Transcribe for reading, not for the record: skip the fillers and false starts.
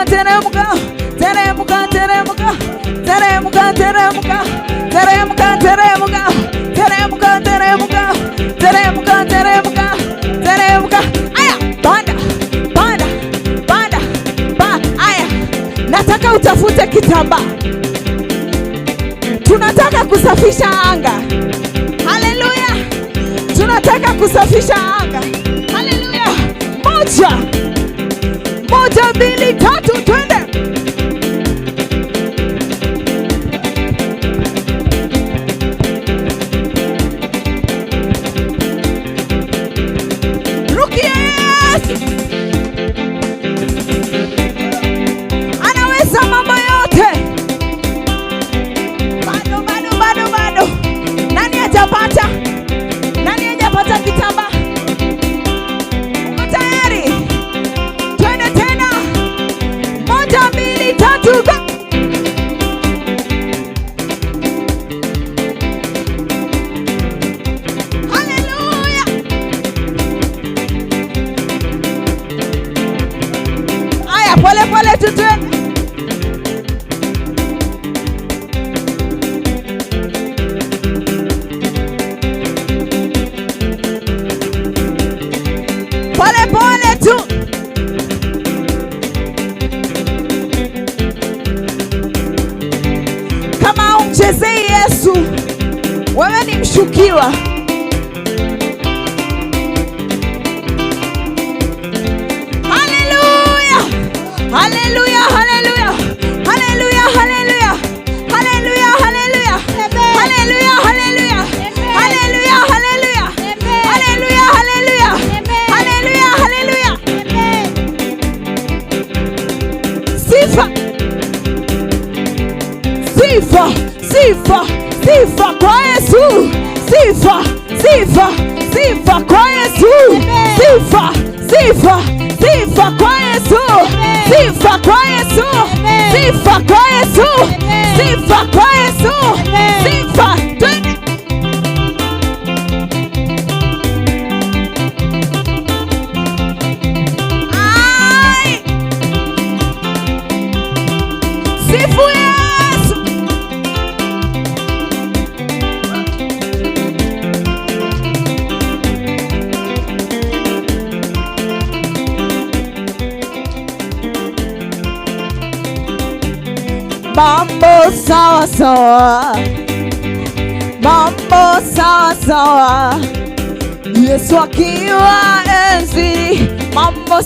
teremka, teremka, teremka, teremka, teremka, teremka, teremka, teremka, teremka, teremka, teremka, teremka, teremka. Aya, panda, panda, panda, panda. Aya, nataka utafute kitambaa. Tunataka kusafisha anga. Haleluya. Tunataka kusafisha anga. Haleluya. Moja, moja, mbili, tatu, twende. Rukia Yesu. Anaweza mambo yote. Bado, bado, bado, bado. Nani hajapata? Nani hajapata kitambaa? Uko tayari? Twende tena. Moja, mbili, tatu, go. Haleluya. Aya, pole pole tutwende. Pole pole tu. Kama umchezei Yesu, wewe ni mshukiwa. Haleluya. Haleluya, haleluya. Haleluya, haleluya. Haleluya, haleluya. Haleluya, haleluya. Haleluya, haleluya. Haleluya, haleluya. Haleluya, haleluya. Sifa. Sifa, sifa, sifa kwa Yesu. Sifa, sifa, sifa kwa Yesu. Sifa, sifa, sifa kwa Yesu. Sifa kwa Yesu. Sifa kwa Yesu. Sifa kwa Yesu. Sifa. Twende. Ai. Sifu Yesu. Mambo sawa sawa. Mambo sawa sawa. Yesu akiwa enzi. Mambo